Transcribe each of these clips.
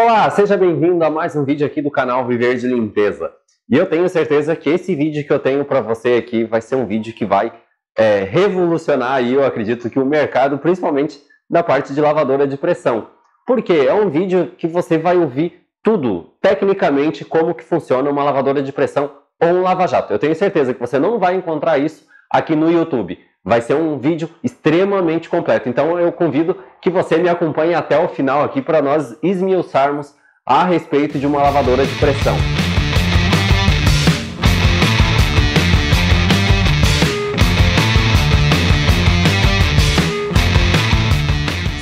Olá, seja bem-vindo a mais um vídeo aqui do canal Viver de Limpeza. E eu tenho certeza que esse vídeo que eu tenho para você aqui vai ser um vídeo que vai revolucionar aí, eu acredito que o mercado, principalmente da parte de lavadora de pressão. Porque é um vídeo que você vai ouvir tudo, tecnicamente, como que funciona uma lavadora de pressão ou um lava-jato. Eu tenho certeza que você não vai encontrar isso aqui no YouTube. Vai ser um vídeo extremamente completo. Então eu convido que você me acompanhe até o final aqui para nós esmiuçarmos a respeito de uma lavadora de pressão.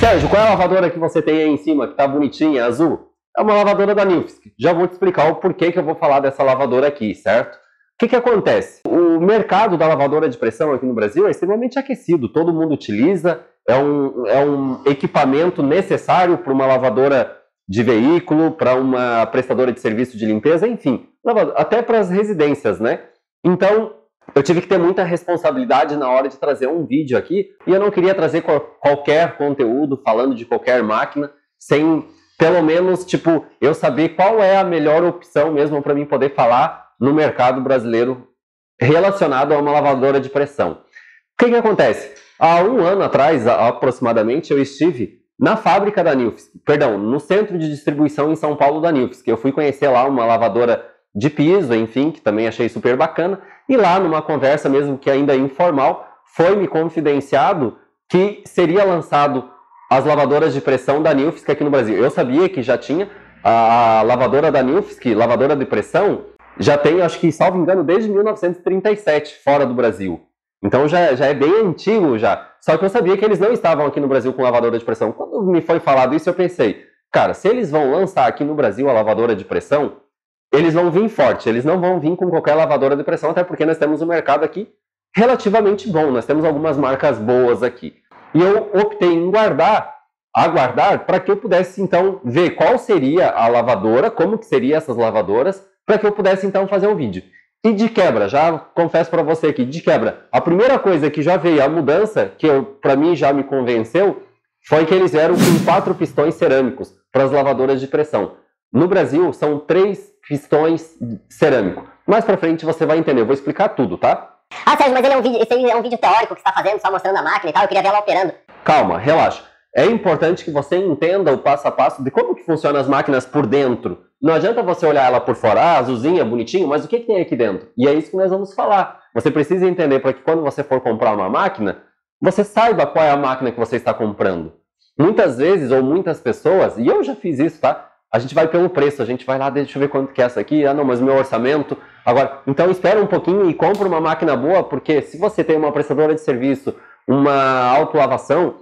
Sérgio, qual é a lavadora que você tem aí em cima, que está bonitinha, azul? É uma lavadora da Nilfisk. Já vou te explicar o porquê que eu vou falar dessa lavadora aqui, certo? O que acontece? O mercado da lavadora de pressão aqui no Brasil é extremamente aquecido, todo mundo utiliza, é um equipamento necessário para uma lavadora de veículo, para uma prestadora de serviço de limpeza, enfim, até para as residências, né? Então, eu tive que ter muita responsabilidade na hora de trazer um vídeo aqui, e eu não queria trazer qualquer conteúdo falando de qualquer máquina, sem pelo menos, eu saber qual é a melhor opção mesmo para mim poder falar no mercado brasileiro relacionado a uma lavadora de pressão. O que acontece? Há um ano atrás, aproximadamente, eu estive na fábrica da Nilfisk, no centro de distribuição em São Paulo da Nilfisk. Eu fui conhecer lá uma lavadora de piso, enfim, que também achei super bacana, e lá numa conversa mesmo que ainda informal, foi me confidenciado que seria lançado as lavadoras de pressão da Nilfisk aqui no Brasil. Eu sabia que já tinha a lavadora da Nilfisk, lavadora de pressão, já tem, acho que, salvo engano, desde 1937, fora do Brasil. Então já é bem antigo já. Só que eu sabia que eles não estavam aqui no Brasil com lavadora de pressão. Quando me foi falado isso, eu pensei, cara, se eles vão lançar aqui no Brasil a lavadora de pressão, eles vão vir forte, eles não vão vir com qualquer lavadora de pressão, até porque nós temos um mercado aqui relativamente bom, nós temos algumas marcas boas aqui. E eu optei em aguardar, para que eu pudesse, então, ver qual seria a lavadora, como que seriam essas lavadoras, para que eu pudesse, então, fazer um vídeo. E de quebra, já confesso para você aqui, de quebra, a primeira coisa que já veio, a mudança, que para mim já me convenceu, foi que eles vieram com 4 pistões cerâmicos para as lavadoras de pressão. No Brasil, são 3 pistões cerâmicos. Mais para frente você vai entender, eu vou explicar tudo, tá? Ah, Sérgio, mas esse aí é um vídeo teórico que você está fazendo, só mostrando a máquina e tal, eu queria ver ela operando. Calma, relaxa. É importante que você entenda o passo a passo de como que funcionam as máquinas por dentro. Não adianta você olhar ela por fora, azulzinha, bonitinho, mas o que tem aqui dentro? E é isso que nós vamos falar. Você precisa entender para que quando você for comprar uma máquina, você saiba qual é a máquina que você está comprando. Muitas vezes, ou muitas pessoas, e eu já fiz isso, tá? A gente vai pelo preço, a gente vai lá, deixa eu ver quanto que é essa aqui, ah não, mas meu orçamento... Agora, então espera um pouquinho e compra uma máquina boa, porque se você tem uma prestadora de serviço, uma autolavação,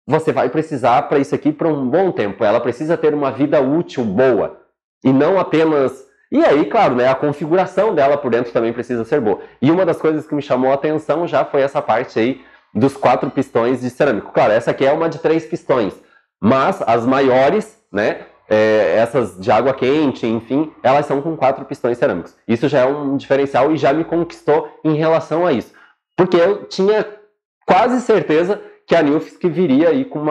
você vai precisar para isso aqui por um bom tempo. Ela precisa ter uma vida útil boa. E não apenas... E aí, claro, né, a configuração dela por dentro também precisa ser boa. E uma das coisas que me chamou a atenção já foi essa parte aí dos 4 pistões de cerâmico. Claro, essa aqui é uma de 3 pistões. Mas as maiores, né, essas de água quente, enfim, elas são com 4 pistões cerâmicos. Isso já é um diferencial e já me conquistou em relação a isso. Porque eu tinha quase certeza que a Nilfisk viria aí com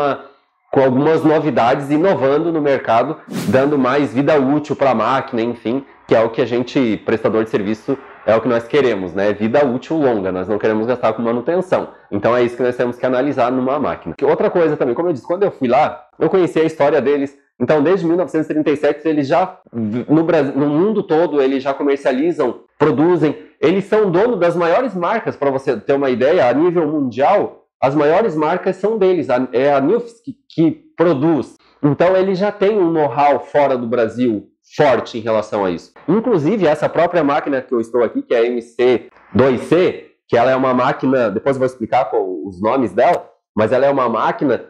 algumas novidades, inovando no mercado, dando mais vida útil para a máquina, enfim, que é o que a gente, prestador de serviço, é o que nós queremos, né? Vida útil longa, nós não queremos gastar com manutenção. Então é isso que nós temos que analisar numa máquina. Outra coisa também, como eu disse, quando eu fui lá, eu conheci a história deles. Então, desde 1937, eles já, no mundo todo, eles já comercializam, produzem. Eles são dono das maiores marcas, para você ter uma ideia, a nível mundial. As maiores marcas são deles, é a Nilfisk que produz. Então ele já tem um know-how fora do Brasil forte em relação a isso. Inclusive essa própria máquina que eu estou aqui, que é a MC2C, que ela é uma máquina, depois eu vou explicar os nomes dela, mas ela é uma máquina,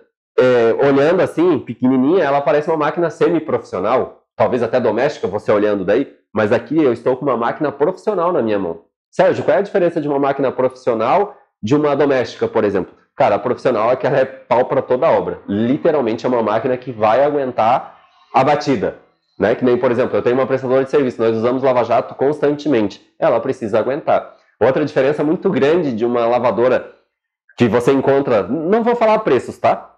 olhando assim, pequenininha, ela parece uma máquina semi-profissional, talvez até doméstica, você olhando daí, mas aqui eu estou com uma máquina profissional na minha mão. Sérgio, qual é a diferença de uma máquina profissional de uma doméstica, por exemplo? Cara, a profissional é que ela é pau para toda obra. Literalmente é uma máquina que vai aguentar a batida. Né? Que nem, por exemplo, eu tenho uma prestadora de serviço, nós usamos lava-jato constantemente. Ela precisa aguentar. Outra diferença muito grande de uma lavadora que você encontra... Não vou falar preços, tá?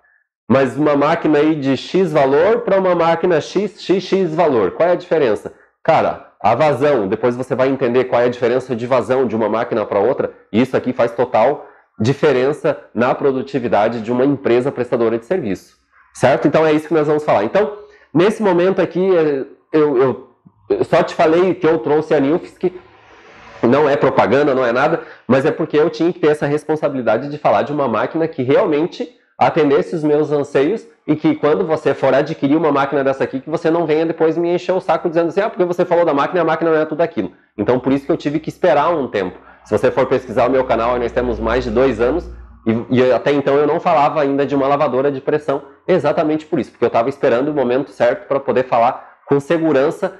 mas uma máquina aí de X valor para uma máquina XXX valor. Qual é a diferença? Cara, a vazão, depois você vai entender qual é a diferença de vazão de uma máquina para outra. Isso aqui faz total diferença na produtividade de uma empresa prestadora de serviço. Certo? Então é isso que nós vamos falar. Então, nesse momento aqui, eu só te falei que eu trouxe a Nilfisk. Não é propaganda, não é nada, mas é porque eu tinha que ter essa responsabilidade de falar de uma máquina que realmente atendesse os meus anseios e que quando você for adquirir uma máquina dessa aqui, que você não venha depois me encher o saco dizendo assim, porque você falou da máquina e a máquina não é tudo aquilo. Então por isso que eu tive que esperar um tempo. Se você for pesquisar o meu canal, nós temos mais de 2 anos e até então eu não falava ainda de uma lavadora de pressão, exatamente por isso, porque eu estava esperando o momento certo para poder falar com segurança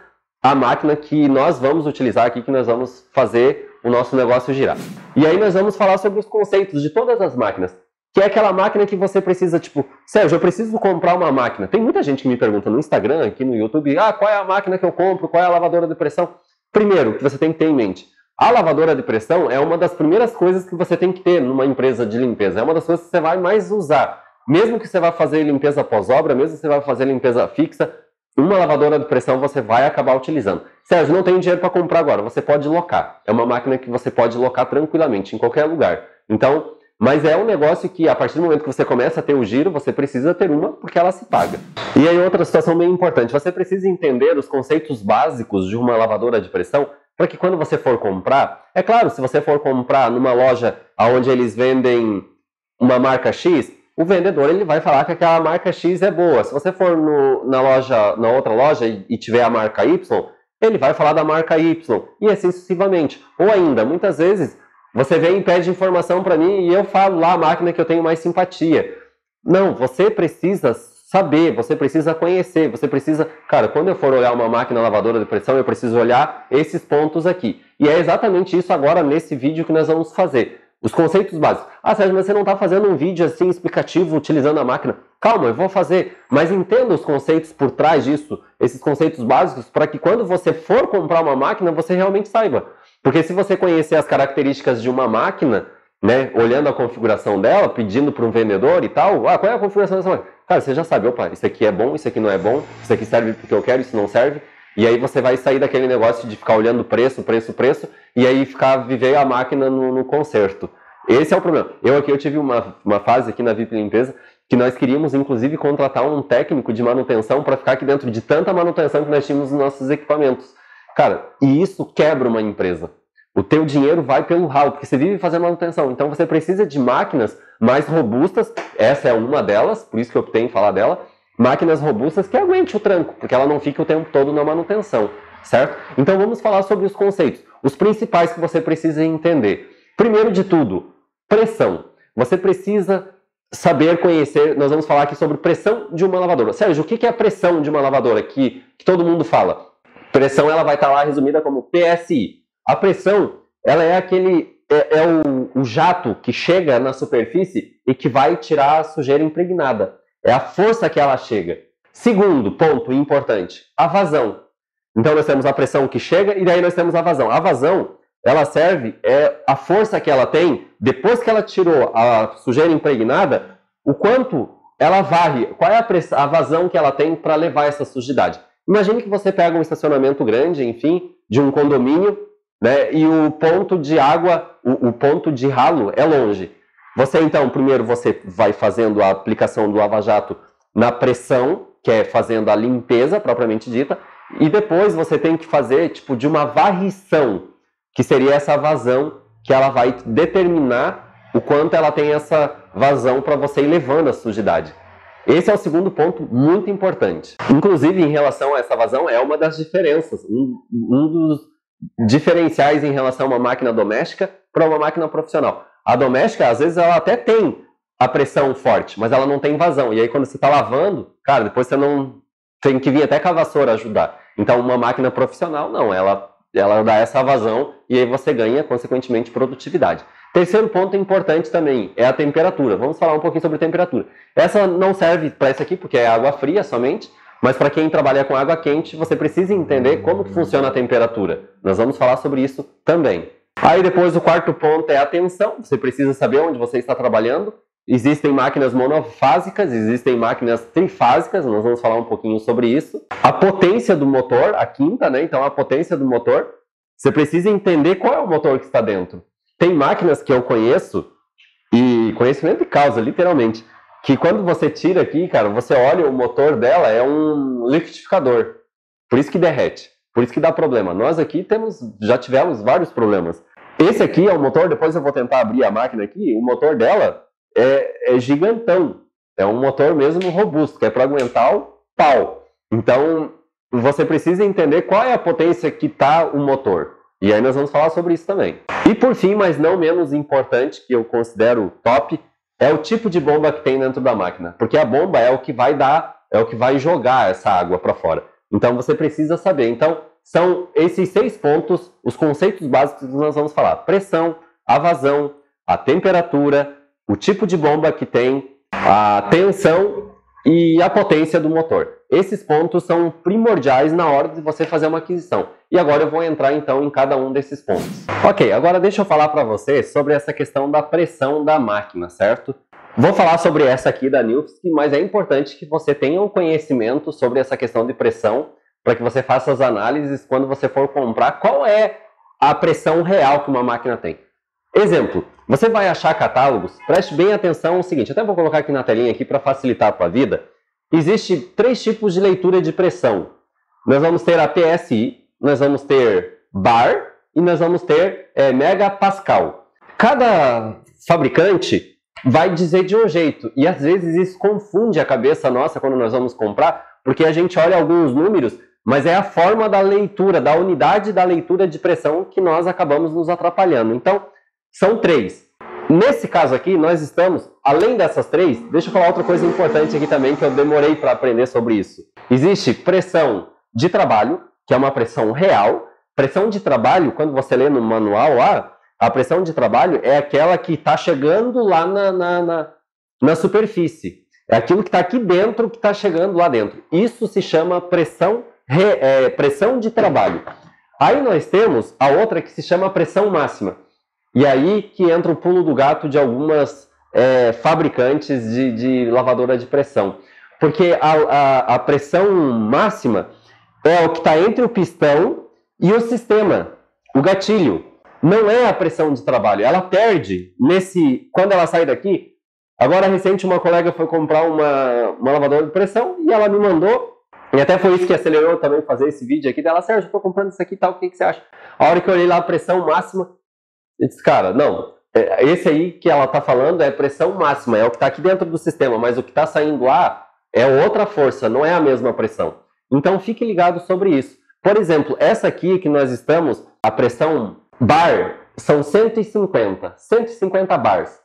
a máquina que nós vamos utilizar aqui, que nós vamos fazer o nosso negócio girar. E aí nós vamos falar sobre os conceitos de todas as máquinas, que é aquela máquina que você precisa, tipo, Sérgio, eu preciso comprar uma máquina. Tem muita gente que me pergunta no Instagram, aqui no YouTube, qual é a máquina que eu compro, qual é a lavadora de pressão? Primeiro, que você tem que ter em mente, a lavadora de pressão é uma das primeiras coisas que você tem que ter numa empresa de limpeza, é uma das coisas que você vai mais usar. Mesmo que você vá fazer limpeza pós-obra, mesmo que você vá fazer limpeza fixa, uma lavadora de pressão você vai acabar utilizando. Sérgio, não tenho dinheiro para comprar agora, você pode locar. É uma máquina que você pode locar tranquilamente, em qualquer lugar. Então, mas é um negócio que a partir do momento que você começa a ter o giro, você precisa ter uma porque ela se paga. E aí outra situação bem importante, você precisa entender os conceitos básicos de uma lavadora de pressão para que quando você for comprar, é claro, se você for comprar numa loja onde eles vendem uma marca X, o vendedor ele vai falar que aquela marca X é boa. Se você for na outra loja e tiver a marca Y, ele vai falar da marca Y. E assim sucessivamente. Ou ainda, muitas vezes, você vem e pede informação para mim e eu falo lá a máquina que eu tenho mais simpatia. Não, você precisa saber, você precisa conhecer, você precisa... Cara, quando eu for olhar uma máquina lavadora de pressão, eu preciso olhar esses pontos aqui. E é exatamente isso agora nesse vídeo que nós vamos fazer. Os conceitos básicos. Sérgio, mas você não está fazendo um vídeo assim explicativo utilizando a máquina. Calma, eu vou fazer. Mas entenda os conceitos por trás disso, esses conceitos básicos, para que quando você for comprar uma máquina, você realmente saiba. Porque se você conhecer as características de uma máquina, né, olhando a configuração dela, pedindo para um vendedor e tal, qual é a configuração dessa máquina? Cara, você já sabe, opa, isso aqui é bom, isso aqui não é bom, isso aqui serve porque eu quero, isso não serve. E aí você vai sair daquele negócio de ficar olhando preço, e aí viver a máquina no conserto. Esse é o problema. Eu tive uma fase aqui na VIP Limpeza que nós queríamos, inclusive, contratar um técnico de manutenção para ficar aqui dentro de tanta manutenção que nós tínhamos nos nossos equipamentos. Cara, e isso quebra uma empresa. O teu dinheiro vai pelo ralo, porque você vive fazendo manutenção. Então você precisa de máquinas mais robustas, essa é uma delas, por isso que eu optei em falar dela, máquinas robustas que aguente o tranco, porque ela não fica o tempo todo na manutenção, certo? Então vamos falar sobre os conceitos, os principais que você precisa entender. Primeiro de tudo, pressão. Você precisa saber conhecer, nós vamos falar aqui sobre pressão de uma lavadora. Sérgio, o que é a pressão de uma lavadora que todo mundo fala? Pressão ela vai estar lá resumida como PSI. A pressão, ela é o jato que chega na superfície e que vai tirar a sujeira impregnada. É a força que ela chega. Segundo ponto importante, a vazão. Então nós temos a pressão que chega e daí nós temos a vazão. A vazão, ela serve, a força que ela tem, depois que ela tirou a sujeira impregnada, o quanto ela varre, qual é a vazão que ela tem para levar essa sujidade. Imagine que você pega um estacionamento grande, enfim, de um condomínio, né, e o ponto de água, o ponto de ralo é longe. Você então, primeiro você vai fazendo a aplicação do lava-jato na pressão, que é fazendo a limpeza propriamente dita, e depois você tem que fazer tipo de uma varrição, que seria essa vazão que ela vai determinar o quanto ela tem essa vazão para você ir levando a sujidade. Esse é o segundo ponto muito importante. Inclusive, em relação a essa vazão, é uma das diferenças, um dos diferenciais em relação a uma máquina doméstica para uma máquina profissional. A doméstica, às vezes, ela até tem a pressão forte, mas ela não tem vazão. E aí, quando você está lavando, cara, depois você não tem que vir até com a vassoura ajudar. Então, uma máquina profissional, não, ela dá essa vazão e aí você ganha, consequentemente, produtividade. Terceiro ponto importante também é a temperatura. Vamos falar um pouquinho sobre temperatura. Essa não serve para isso aqui, porque é água fria somente, mas para quem trabalha com água quente, você precisa entender como que funciona a temperatura. Nós vamos falar sobre isso também. Aí depois o quarto ponto é a tensão. Você precisa saber onde você está trabalhando. Existem máquinas monofásicas, existem máquinas trifásicas, nós vamos falar um pouquinho sobre isso. A potência do motor, a quinta, né? Então a potência do motor, você precisa entender qual é o motor que está dentro. Tem máquinas que eu conheço, e conhecimento de causa, literalmente, que quando você tira aqui, cara, você olha o motor dela, é um liquidificador. Por isso que derrete, por isso que dá problema. Nós aqui já tivemos vários problemas. Esse aqui é o motor, depois eu vou tentar abrir a máquina aqui, o motor dela é gigantão. É um motor mesmo robusto, que é para aguentar o pau. Então, você precisa entender qual é a potência que está o motor. E aí nós vamos falar sobre isso também. E por fim, mas não menos importante, que eu considero top, é o tipo de bomba que tem dentro da máquina. Porque a bomba é o que vai jogar essa água para fora. Então você precisa saber. Então, são esses 6 pontos, os conceitos básicos que nós vamos falar. Pressão, a vazão, a temperatura, o tipo de bomba que tem, a tensão e a potência do motor. Esses pontos são primordiais na hora de você fazer uma aquisição. E agora eu vou entrar então em cada um desses pontos. Ok, agora deixa eu falar para você sobre essa questão da pressão da máquina, certo? Vou falar sobre essa aqui da Nilfisk, mas é importante que você tenha um conhecimento sobre essa questão de pressão, para que você faça as análises quando você for comprar qual é a pressão real que uma máquina tem. Exemplo, você vai achar catálogos, preste bem atenção ao seguinte, até vou colocar aqui na telinha aqui para facilitar a tua vida. Existem 3 tipos de leitura de pressão. Nós vamos ter a PSI, nós vamos ter bar e nós vamos ter megapascal. Cada fabricante vai dizer de um jeito e às vezes isso confunde a cabeça nossa quando nós vamos comprar, porque a gente olha alguns números, mas é a forma da leitura, da unidade da leitura de pressão que nós acabamos nos atrapalhando. Então, são 3. Nesse caso aqui, nós estamos, além dessas 3, deixa eu falar outra coisa importante aqui também, que eu demorei para aprender sobre isso. Existe pressão de trabalho, que é uma pressão real. Pressão de trabalho, quando você lê no manual lá, a pressão de trabalho é aquela que está chegando lá na superfície. É aquilo que está aqui dentro, que está chegando lá dentro. Isso se chama pressão de trabalho. Aí nós temos a outra que se chama pressão máxima. E aí que entra o pulo do gato de algumas fabricantes de lavadora de pressão. Porque a pressão máxima é o que está entre o pistão e o sistema, o gatilho. Não é a pressão de trabalho. Ela perde quando ela sai daqui. Agora, recente, uma colega foi comprar uma lavadora de pressão e ela me mandou. E até foi isso que acelerou também fazer esse vídeo aqui. Dela, Sérgio, eu estou comprando isso aqui e tal, o que você acha? A hora que eu olhei lá a pressão máxima, eu disse, cara, não, esse aí que ela está falando é pressão máxima, é o que está aqui dentro do sistema, mas o que está saindo lá é outra força, não é a mesma pressão. Então fique ligado sobre isso. Por exemplo, essa aqui que nós estamos, a pressão bar, são 150 bars.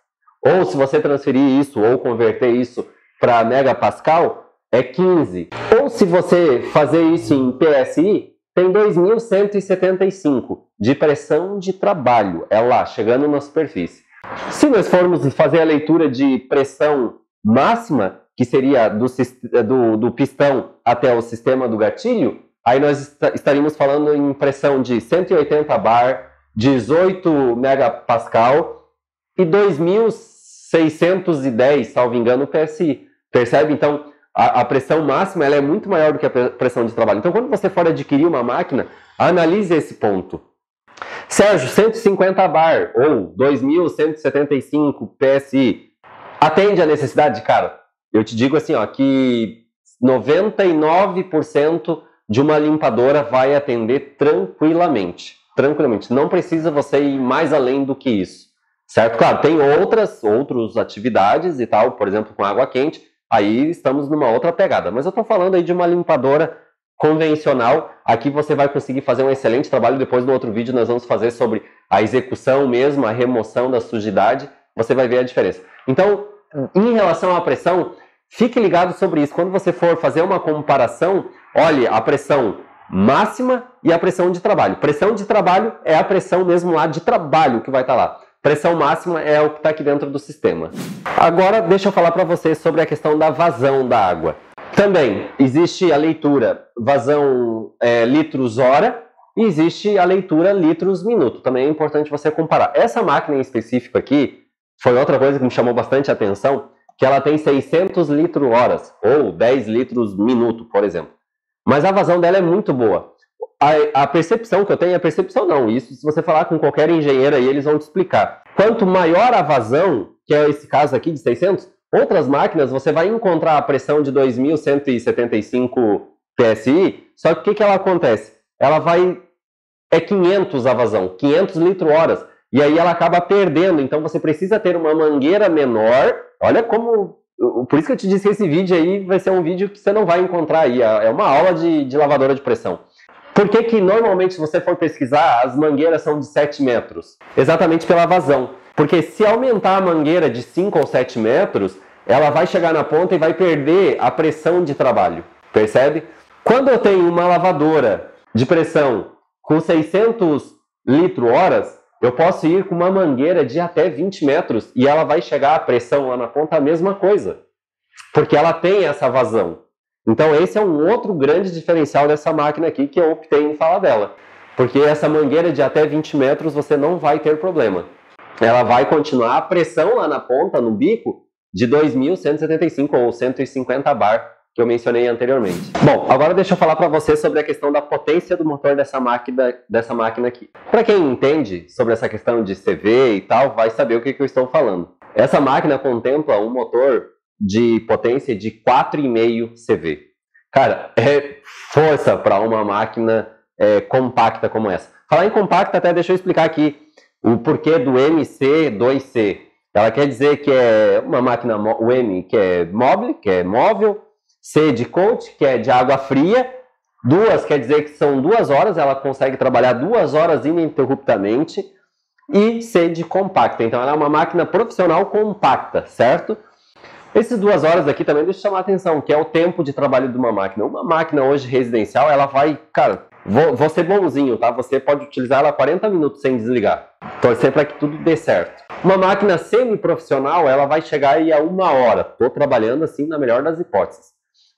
Ou se você transferir isso ou converter isso para megapascal, é 15. Ou se você fazer isso em PSI, tem 2.175 de pressão de trabalho, é lá, chegando na superfície. Se nós formos fazer a leitura de pressão máxima, que seria do pistão até o sistema do gatilho, aí nós estaríamos falando em pressão de 180 bar, 18 megapascal e 2.610, salvo engano, PSI. Percebe? Então, a pressão máxima ela é muito maior do que a pressão de trabalho. Então, quando você for adquirir uma máquina, analise esse ponto. Sérgio, 150 bar ou 2.175 PSI atende a necessidade? Cara, eu te digo assim, ó, que 99% de uma limpadora vai atender tranquilamente. Tranquilamente. Não precisa você ir mais além do que isso. Certo? Claro, tem outras atividades e tal, por exemplo, com água quente. Aí estamos numa outra pegada. Mas eu estou falando aí de uma limpadora convencional. Aqui você vai conseguir fazer um excelente trabalho. Depois no outro vídeo nós vamos fazer sobre a execução mesmo, a remoção da sujidade. Você vai ver a diferença. Então, em relação à pressão, fique ligado sobre isso. Quando você for fazer uma comparação, olhe a pressão máxima e a pressão de trabalho. Pressão de trabalho é a pressão mesmo lá de trabalho que vai estar lá. Pressão máxima é o que está aqui dentro do sistema. Agora, deixa eu falar para vocês sobre a questão da vazão da água. Também existe a leitura vazão litros hora e existe a leitura litros minuto. Também é importante você comparar. Essa máquina em específico aqui foi outra coisa que me chamou bastante a atenção, que ela tem 600 litros-horas, ou 10 litros minuto, por exemplo. Mas a vazão dela é muito boa. A percepção que eu tenho, a percepção não, isso se você falar com qualquer engenheiro aí, eles vão te explicar. Quanto maior a vazão, que é esse caso aqui de 600, outras máquinas você vai encontrar a pressão de 2.175 PSI, só que o que ela acontece? Ela vai... é 500 a vazão, 500 litros-horas, e aí ela acaba perdendo, então você precisa ter uma mangueira menor. Olha como... por isso que eu te disse que esse vídeo aí vai ser um vídeo que você não vai encontrar aí, é uma aula de lavadora de pressão. Por que que normalmente, se você for pesquisar, as mangueiras são de 7 metros? Exatamente pela vazão. Porque se aumentar a mangueira de 5 ou 7 metros, ela vai chegar na ponta e vai perder a pressão de trabalho. Percebe? Quando eu tenho uma lavadora de pressão com 600 litros-horas, eu posso ir com uma mangueira de até 20 metros e ela vai chegar a pressão lá na ponta a mesma coisa. Porque ela tem essa vazão. Então esse é um outro grande diferencial dessa máquina aqui que eu optei em falar dela. Porque essa mangueira de até 20 metros você não vai ter problema. Ela vai continuar a pressão lá na ponta, no bico, de 2.175 ou 150 bar, que eu mencionei anteriormente. Bom, agora deixa eu falar para você sobre a questão da potência do motor dessa máquina aqui. Para quem entende sobre essa questão de CV e tal, vai saber o que eu estou falando. Essa máquina contempla um motor de potência de 4,5 CV. Cara, é força para uma máquina compacta como essa. Falar em compacta, até deixa eu explicar aqui o porquê do MC2C. Ela quer dizer que é uma máquina, o M, que é móvel, C de coach, que é de água fria, 2 quer dizer que são 2 horas, ela consegue trabalhar 2 horas ininterruptamente, e C de compacta. Então ela é uma máquina profissional compacta, certo? Essas 2 horas aqui também deixa eu chamar a atenção, que é o tempo de trabalho de uma máquina. Uma máquina hoje residencial, ela vai, cara, vou ser bonzinho, tá? Você pode utilizar ela 40 minutos sem desligar. Torcer para que tudo dê certo. Uma máquina semi-profissional, ela vai chegar aí a 1 hora. Estou trabalhando assim na melhor das hipóteses.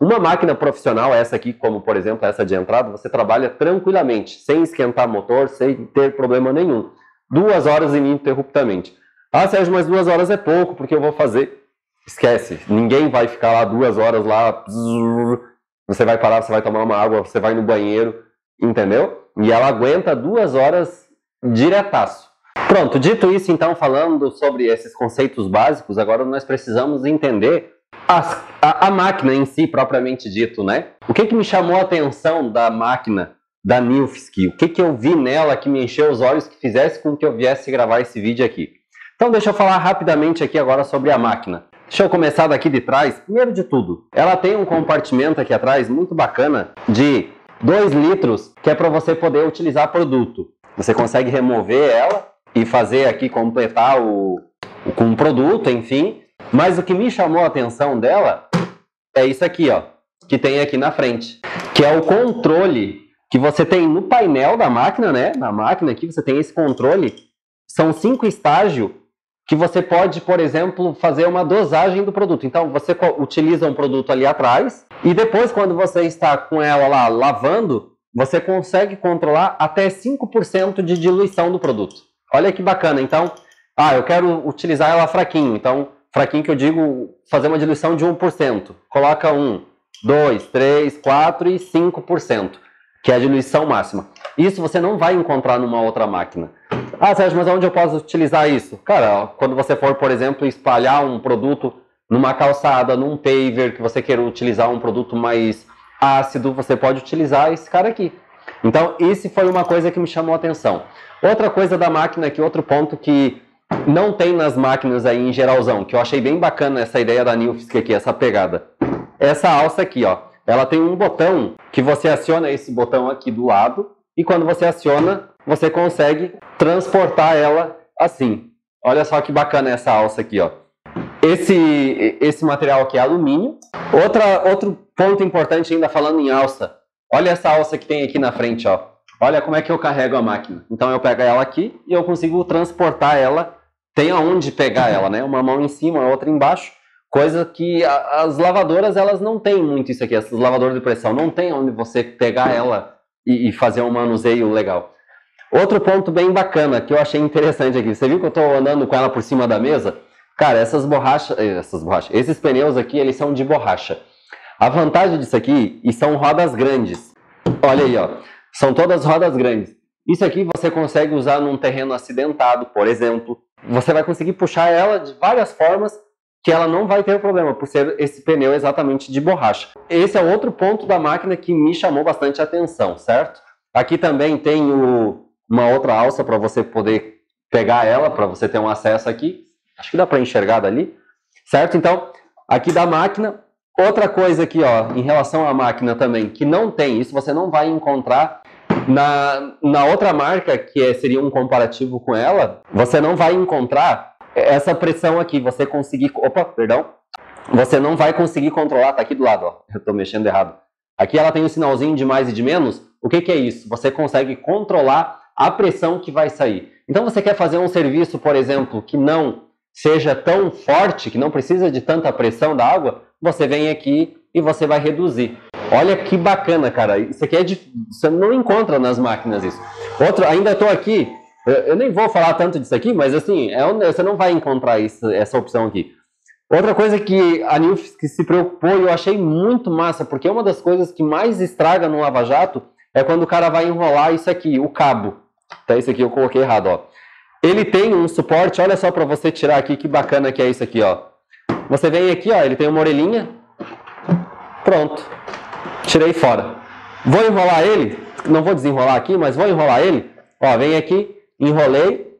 Uma máquina profissional, essa aqui, como por exemplo essa de entrada, você trabalha tranquilamente, sem esquentar motor, sem ter problema nenhum. 2 horas ininterruptamente. Ah, Sérgio, mas 2 horas é pouco, porque eu vou fazer... Esquece, ninguém vai ficar lá 2 horas lá, você vai parar, você vai tomar uma água, você vai no banheiro, entendeu? E ela aguenta 2 horas diretaço. Pronto, dito isso então, falando sobre esses conceitos básicos, agora nós precisamos entender a máquina em si, propriamente dito, né? O que me chamou a atenção da máquina da Nilfisk? O que eu vi nela que me encheu os olhos, que fizesse com que eu viesse gravar esse vídeo aqui? Então deixa eu falar rapidamente aqui agora sobre a máquina. Deixa eu começar daqui de trás. Primeiro de tudo, ela tem um compartimento aqui atrás muito bacana de 2 litros, que é para você poder utilizar produto. Você consegue remover ela e fazer aqui, completar com um produto, enfim. Mas o que me chamou a atenção dela é isso aqui, ó, que tem aqui na frente, que é o controle que você tem no painel da máquina, né? Na máquina aqui você tem esse controle. São 5 estágios que você pode, por exemplo, fazer uma dosagem do produto. Então, você utiliza um produto ali atrás e depois, quando você está com ela lá lavando, você consegue controlar até 5% de diluição do produto. Olha que bacana. Então, eu quero utilizar ela fraquinho. Então, fraquinho que eu digo, fazer uma diluição de 1%. Coloca 1, 2, 3, 4 e 5%, que é a diluição máxima. Isso você não vai encontrar numa outra máquina. Ah, Sérgio, mas onde eu posso utilizar isso? Cara, quando você for, por exemplo, espalhar um produto numa calçada, num paver, que você queira utilizar um produto mais ácido, você pode utilizar esse cara aqui. Então, isso foi uma coisa que me chamou a atenção. Outra coisa da máquina aqui, outro ponto que não tem nas máquinas aí em geralzão, que eu achei bem bacana essa ideia da Nilfisk aqui, essa pegada. Essa alça aqui, ó, ela tem um botão que você aciona esse botão aqui do lado, e quando você aciona, você consegue transportar ela assim. Olha só que bacana essa alça aqui, ó. Esse material aqui é alumínio. Outro ponto importante ainda falando em alça. Olha essa alça que tem aqui na frente, ó. Olha como é que eu carrego a máquina. Então eu pego ela aqui e eu consigo transportar ela. Tem aonde pegar ela, né? Uma mão em cima, a outra embaixo. Coisa que as lavadoras, elas não têm muito isso aqui. Essas lavadoras de pressão não tem onde você pegar ela e fazer um manuseio legal. Outro ponto bem bacana que eu achei interessante aqui. Você viu que eu estou andando com ela por cima da mesa? Cara, esses pneus aqui, eles são de borracha. A vantagem disso aqui, e são rodas grandes. Olha aí, ó. São todas rodas grandes. Isso aqui você consegue usar num terreno acidentado, por exemplo. Você vai conseguir puxar ela de várias formas que ela não vai ter problema, por ser esse pneu exatamente de borracha. Esse é outro ponto da máquina que me chamou bastante atenção, certo? Aqui também tem uma outra alça para você poder pegar ela, para você ter um acesso aqui. Acho que dá para enxergar dali, certo? Então, aqui da máquina, outra coisa aqui, ó, em relação à máquina também, que não tem, isso você não vai encontrar na outra marca, que seria um comparativo com ela, você não vai encontrar essa pressão aqui, você conseguir... Opa, perdão. Você não vai conseguir controlar, tá aqui do lado, ó, eu tô mexendo errado. Aqui ela tem um sinalzinho de mais e de menos. O que é isso? Você consegue controlar a pressão que vai sair. Então você quer fazer um serviço, por exemplo, que não seja tão forte, que não precisa de tanta pressão da água, você vem aqui e você vai reduzir. Olha que bacana, cara. Isso aqui você não encontra nas máquinas isso. Outro, ainda estou aqui, eu nem vou falar tanto disso aqui, mas assim, você não vai encontrar essa opção aqui. Outra coisa que a Nilfisk se preocupou e eu achei muito massa, porque uma das coisas que mais estraga no lava-jato é quando o cara vai enrolar isso aqui, o cabo. Tá, isso aqui eu coloquei errado, ó. Ele tem um suporte, olha só para você tirar aqui, que bacana que é isso aqui, ó. Você vem aqui, ó, ele tem uma orelhinha. Pronto. Tirei fora. Vou enrolar ele, não vou desenrolar aqui, mas vou enrolar ele. Ó, vem aqui, enrolei.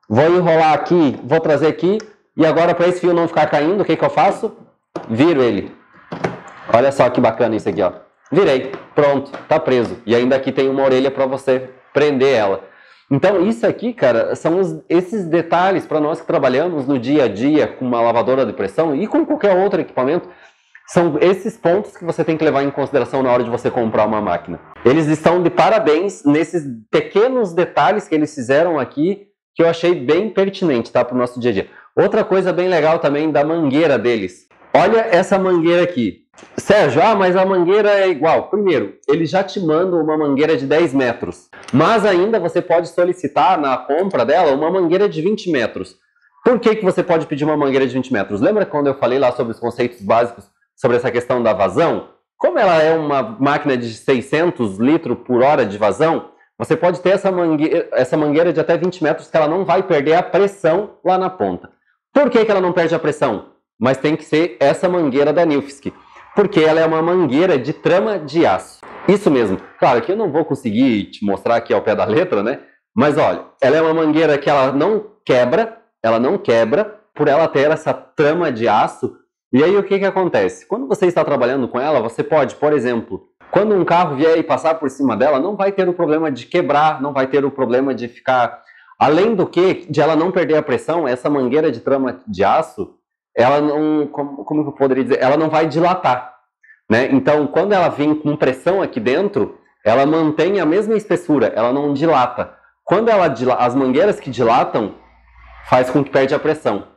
Vou enrolar aqui, vou trazer aqui. E agora, para esse fio não ficar caindo, o que eu faço? Viro ele. Olha só que bacana isso aqui, ó. Virei. Pronto, tá preso. E ainda aqui tem uma orelha para você prender ela. Então, isso aqui, cara, são esses detalhes para nós que trabalhamos no dia a dia com uma lavadora de pressão e com qualquer outro equipamento. São esses pontos que você tem que levar em consideração na hora de você comprar uma máquina. Eles estão de parabéns nesses pequenos detalhes que eles fizeram aqui, que eu achei bem pertinente, tá, para o nosso dia a dia. Outra coisa bem legal também da mangueira deles. Olha essa mangueira aqui. Sérgio, mas a mangueira é igual. Primeiro, eles já te mandam uma mangueira de 10 metros. Mas ainda você pode solicitar na compra dela uma mangueira de 20 metros. Por que você pode pedir uma mangueira de 20 metros? Lembra quando eu falei lá sobre os conceitos básicos sobre essa questão da vazão? Como ela é uma máquina de 600 litros por hora de vazão, você pode ter essa mangueira de até 20 metros que ela não vai perder a pressão lá na ponta. Por que ela não perde a pressão? Mas tem que ser essa mangueira da Nilfisk, porque ela é uma mangueira de trama de aço. Isso mesmo. Claro que eu não vou conseguir te mostrar aqui ao pé da letra, né? Mas olha, ela é uma mangueira que ela não quebra por ela ter essa trama de aço. E aí o que acontece? Quando você está trabalhando com ela, você pode, por exemplo, quando um carro vier e passar por cima dela, não vai ter o problema de quebrar, não vai ter o problema de ficar... Além do que, de ela não perder a pressão, essa mangueira de trama de aço, ela não, como eu poderia dizer, ela não vai dilatar, né? Então, quando ela vem com pressão aqui dentro, ela mantém a mesma espessura, ela não dilata. Quando as mangueiras que dilatam, faz com que perde a pressão.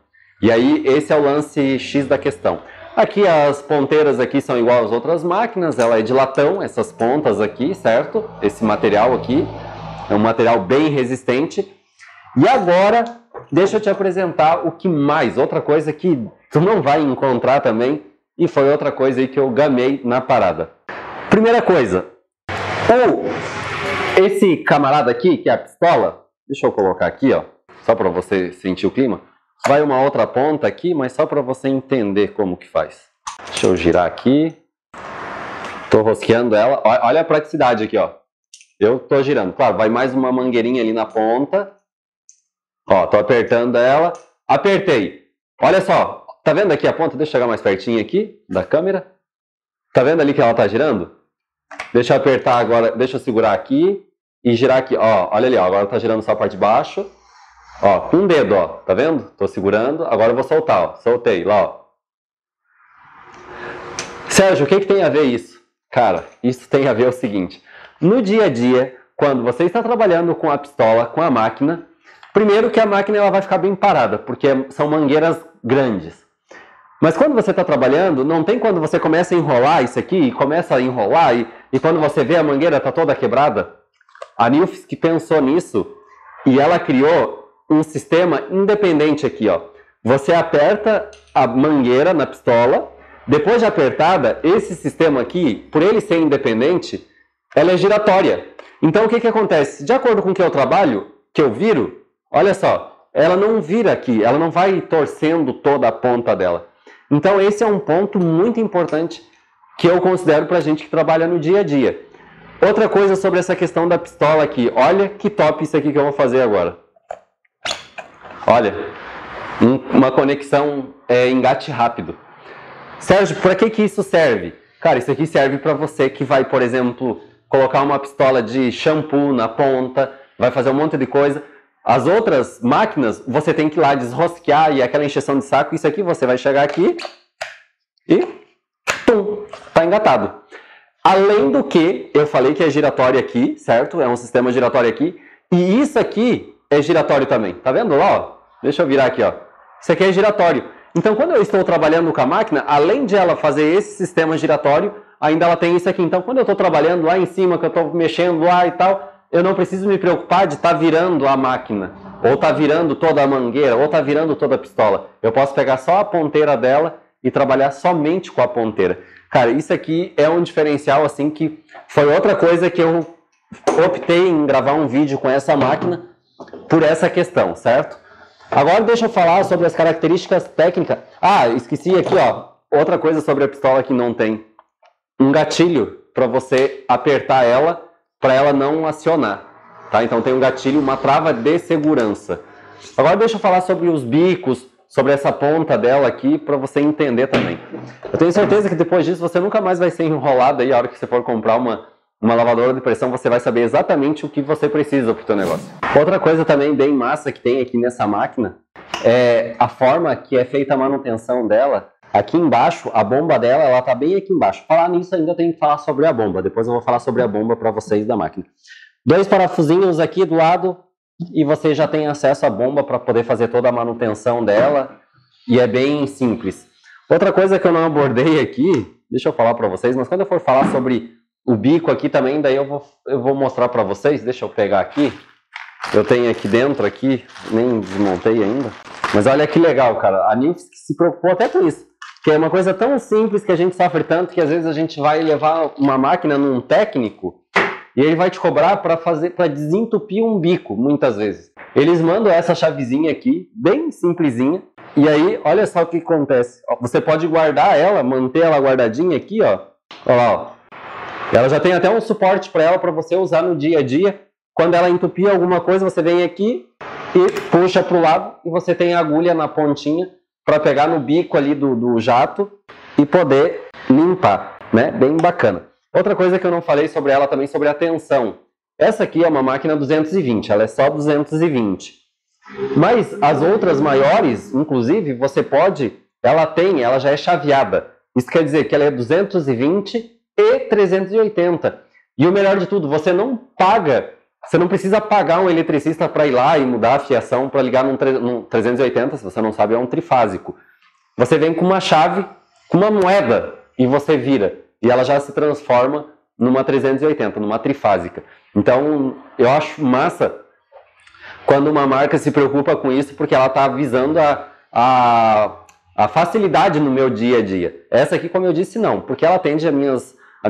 E aí, esse é o lance X da questão. Aqui, as ponteiras aqui são igual às outras máquinas, ela é de latão, essas pontas aqui, certo? Esse material aqui é um material bem resistente. E agora, deixa eu te apresentar o que mais, outra coisa que tu não vai encontrar também, e foi outra coisa aí que eu gamei na parada. Primeira coisa, esse camarada aqui, que é a pistola, deixa eu colocar aqui, ó, só para você sentir o clima. Vai uma outra ponta aqui, mas só para você entender como que faz. Deixa eu girar aqui. Tô rosqueando ela. Olha a praticidade aqui, ó. Eu tô girando. Claro, vai mais uma mangueirinha ali na ponta. Ó, tô apertando ela. Apertei. Olha só. Tá vendo aqui a ponta? Deixa eu chegar mais pertinho aqui da câmera. Tá vendo ali que ela tá girando? Deixa eu apertar agora. Deixa eu segurar aqui e girar aqui. Ó, olha ali, ó. Agora tá girando só a parte de baixo. Ó, com um dedo, ó. Tá vendo? Tô segurando. Agora eu vou soltar, ó. Soltei, lá, ó. Sérgio, o que tem a ver isso? Cara, isso tem a ver o seguinte. No dia a dia, quando você está trabalhando com a pistola, com a máquina, primeiro que a máquina ela vai ficar bem parada, porque são mangueiras grandes. Mas quando você está trabalhando, não tem quando você começa a enrolar isso aqui, e começa a enrolar, e quando você vê a mangueira está toda quebrada. A Nilfisk pensou nisso, e ela criou um sistema independente aqui, ó. você aperta a mangueira na pistola, depois de apertada, esse sistema aqui, por ele ser independente, ela é giratória. Então o que acontece? De acordo com o que eu trabalho, que eu viro, olha só, ela não vira aqui, ela não vai torcendo toda a ponta dela. Então esse é um ponto muito importante que eu considero para a gente que trabalha no dia a dia. Outra coisa sobre essa questão da pistola aqui, olha que top isso aqui que eu vou fazer agora. Olha, uma conexão engate rápido. Sérgio, para que isso serve? Cara, isso aqui serve para você que vai, por exemplo, colocar uma pistola de shampoo na ponta, vai fazer um monte de coisa. As outras máquinas, você tem que ir lá desrosquear e aquela encheção de saco. Isso aqui você vai chegar aqui e tum, tá engatado. Além do que, eu falei que é giratório aqui, certo? É um sistema giratório aqui. E isso aqui é giratório também. Tá vendo lá, ó? Deixa eu virar aqui, ó. Isso aqui é giratório. Então, quando eu estou trabalhando com a máquina, além de ela fazer esse sistema giratório, ainda ela tem isso aqui. Então, quando eu estou trabalhando lá em cima, que eu estou mexendo lá e tal, eu não preciso me preocupar de estar virando a máquina, ou estar virando toda a mangueira, ou estar virando toda a pistola. Eu posso pegar só a ponteira dela e trabalhar somente com a ponteira. Cara, isso aqui é um diferencial, assim, que foi outra coisa que eu optei em gravar um vídeo com essa máquina por essa questão, certo? Agora deixa eu falar sobre as características técnicas. Ah, esqueci aqui, ó. Outra coisa sobre a pistola que não tem. Um gatilho para você apertar ela, para ela não acionar. Tá? Então tem um gatilho, uma trava de segurança. Agora deixa eu falar sobre os bicos, sobre essa ponta dela aqui, para você entender também. Eu tenho certeza que depois disso você nunca mais vai ser enrolado aí. A hora que você for comprar uma lavadora de pressão, você vai saber exatamente o que você precisa para o seu negócio. Outra coisa também bem massa que tem aqui nessa máquina é a forma que é feita a manutenção dela. Aqui embaixo, a bomba dela, ela tá bem aqui embaixo. Falar nisso ainda tem que falar sobre a bomba. Depois eu vou falar sobre a bomba para vocês da máquina. 2 parafusinhos aqui do lado e você já tem acesso à bomba para poder fazer toda a manutenção dela. E é bem simples. Outra coisa que eu não abordei aqui, deixa eu falar para vocês, mas quando eu for falar sobre o bico aqui também, daí eu vou mostrar para vocês. Deixa eu pegar aqui. Eu tenho aqui dentro, aqui, nem desmontei ainda. Mas olha que legal, cara. A Nilfisk se preocupou até com isso. Que é uma coisa tão simples que a gente sofre tanto que às vezes a gente vai levar uma máquina num técnico e ele vai te cobrar para desentupir um bico, muitas vezes. Eles mandam essa chavezinha aqui, bem simplesinha. E aí, olha só o que acontece. Você pode guardar ela, manter ela guardadinha aqui, ó. Olha lá, ó. Ela já tem até um suporte para ela, para você usar no dia a dia. Quando ela entupir alguma coisa, você vem aqui e puxa para o lado e você tem a agulha na pontinha para pegar no bico ali do jato e poder limpar, né? Bem bacana. Outra coisa que eu não falei sobre ela também, sobre a tensão. Essa aqui é uma máquina 220, ela é só 220. Mas as outras maiores, inclusive, você pode, ela já é chaveada. Isso quer dizer que ela é 220 e 380. E o melhor de tudo, você não precisa pagar um eletricista para ir lá e mudar a fiação para ligar num 380, se você não sabe, é um trifásico. Você vem com uma chave, com uma moeda, e você vira. E ela já se transforma numa 380, numa trifásica. Então, eu acho massa quando uma marca se preocupa com isso, porque ela está visando a facilidade no meu dia a dia. Essa aqui, como eu disse, não, porque ela atende as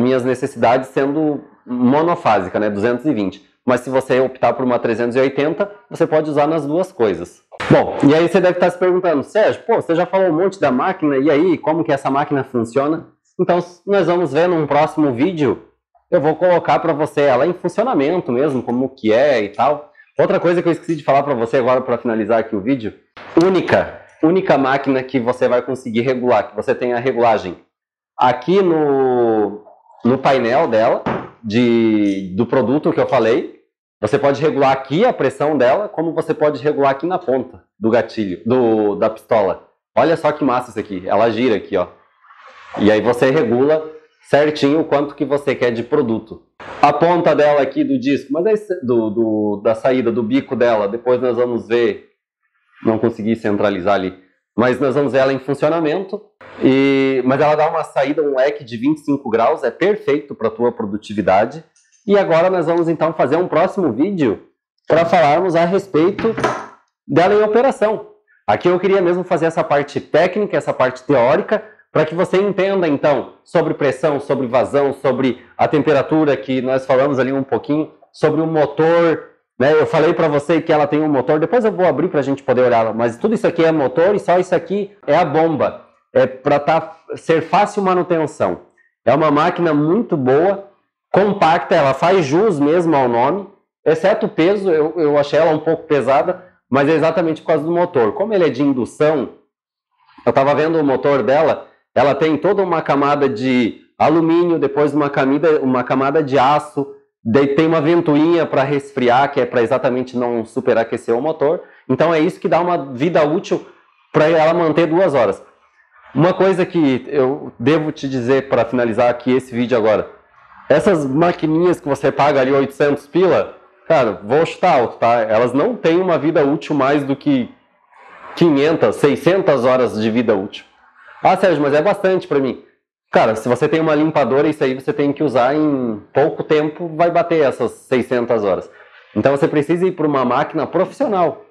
minhas necessidades sendo monofásica, né, 220. Mas se você optar por uma 380, você pode usar nas duas coisas. Bom, e aí você deve estar se perguntando, Sérgio, pô, você já falou um monte da máquina, e aí, como que essa máquina funciona? Então, nós vamos ver num próximo vídeo, eu vou colocar para você ela em funcionamento mesmo, como que é e tal. Outra coisa que eu esqueci de falar para você agora, para finalizar aqui o vídeo, única máquina que você vai conseguir regular, que você tem a regulagem aqui no painel dela, do produto que eu falei. Você pode regular aqui a pressão dela, como você pode regular aqui na ponta do gatilho, da pistola. Olha só que massa isso aqui, ela gira aqui, ó. E aí você regula certinho o quanto que você quer de produto. A ponta dela aqui do disco, mas aí da saída, do bico dela, depois nós vamos ver, não consegui centralizar ali, mas nós vamos ver ela em funcionamento. Mas ela dá uma saída, um leque de 25 graus, é perfeito para a tua produtividade. E agora nós vamos então fazer um próximo vídeo para falarmos a respeito dela em operação. Aqui eu queria mesmo fazer essa parte técnica, essa parte teórica, para que você entenda, então, sobre pressão, sobre vazão, sobre a temperatura, que nós falamos ali um pouquinho, sobre o motor, né? Eu falei para você que ela tem um motor, depois eu vou abrir para a gente poder olhar, mas tudo isso aqui é motor e só isso aqui é a bomba, é para ser fácil manutenção. É uma máquina muito boa, compacta, ela faz jus mesmo ao nome, exceto o peso, eu achei ela um pouco pesada, mas é exatamente por causa do motor. Como ele é de indução, eu estava vendo o motor dela, ela tem toda uma camada de alumínio, depois uma camada de aço, daí tem uma ventoinha para resfriar, que é para exatamente não superaquecer o motor. Então é isso que dá uma vida útil para ela manter 2 horas. Uma coisa que eu devo te dizer para finalizar aqui esse vídeo agora, essas maquininhas que você paga ali 800 pila, cara, vou chutar alto, tá? Elas não têm uma vida útil mais do que 500, 600 horas de vida útil. Ah, Sérgio, mas é bastante para mim. Cara, se você tem uma limpadora, isso aí você tem que usar em pouco tempo, vai bater essas 600 horas. Então você precisa ir para uma máquina profissional,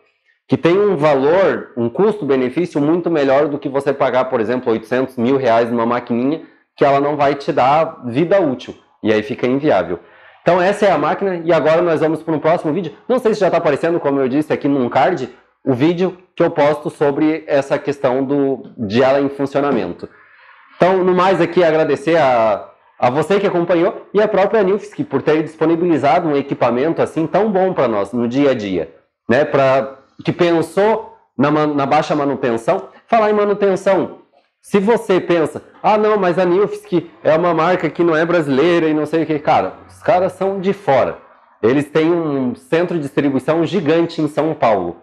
que tem um valor, um custo-benefício muito melhor do que você pagar, por exemplo, 800 mil reais numa maquininha, que ela não vai te dar vida útil. E aí fica inviável. Então essa é a máquina, e agora nós vamos para um próximo vídeo. Não sei se já está aparecendo, como eu disse aqui num card, o vídeo que eu posto sobre essa questão de ela em funcionamento. Então, no mais aqui, agradecer a você que acompanhou e a própria Nilfisk por ter disponibilizado um equipamento assim tão bom para nós no dia a dia, né? Que pensou na baixa manutenção. Falar em manutenção, se você pensa, ah não, mas a Nilfisk é uma marca que não é brasileira e não sei o que, cara, os caras são de fora. Eles têm um centro de distribuição gigante em São Paulo.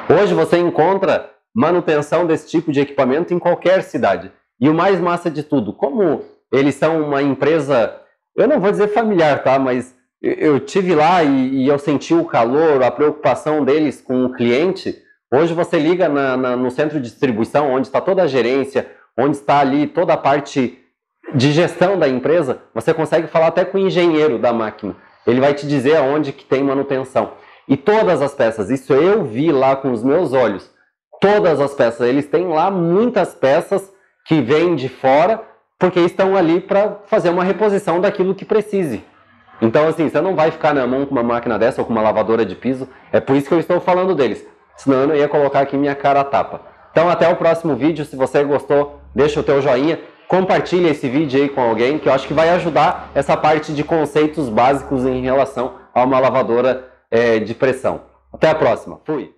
Hoje você encontra manutenção desse tipo de equipamento em qualquer cidade. E o mais massa de tudo, como eles são uma empresa, eu não vou dizer familiar, tá? Mas eu tive lá e eu senti o calor, a preocupação deles com o cliente. Hoje você liga no centro de distribuição, onde está toda a gerência, onde está ali toda a parte de gestão da empresa, você consegue falar até com o engenheiro da máquina. Ele vai te dizer aonde que tem manutenção. E todas as peças, isso eu vi lá com os meus olhos, todas as peças, eles têm lá muitas peças que vêm de fora, porque estão ali para fazer uma reposição daquilo que precise. Então, assim, você não vai ficar na mão com uma máquina dessa ou com uma lavadora de piso, é por isso que eu estou falando deles, senão eu não ia colocar aqui minha cara a tapa. Então, até o próximo vídeo, se você gostou, deixa o teu joinha, compartilha esse vídeo aí com alguém, que eu acho que vai ajudar essa parte de conceitos básicos em relação a uma lavadora de pressão. Até a próxima, fui!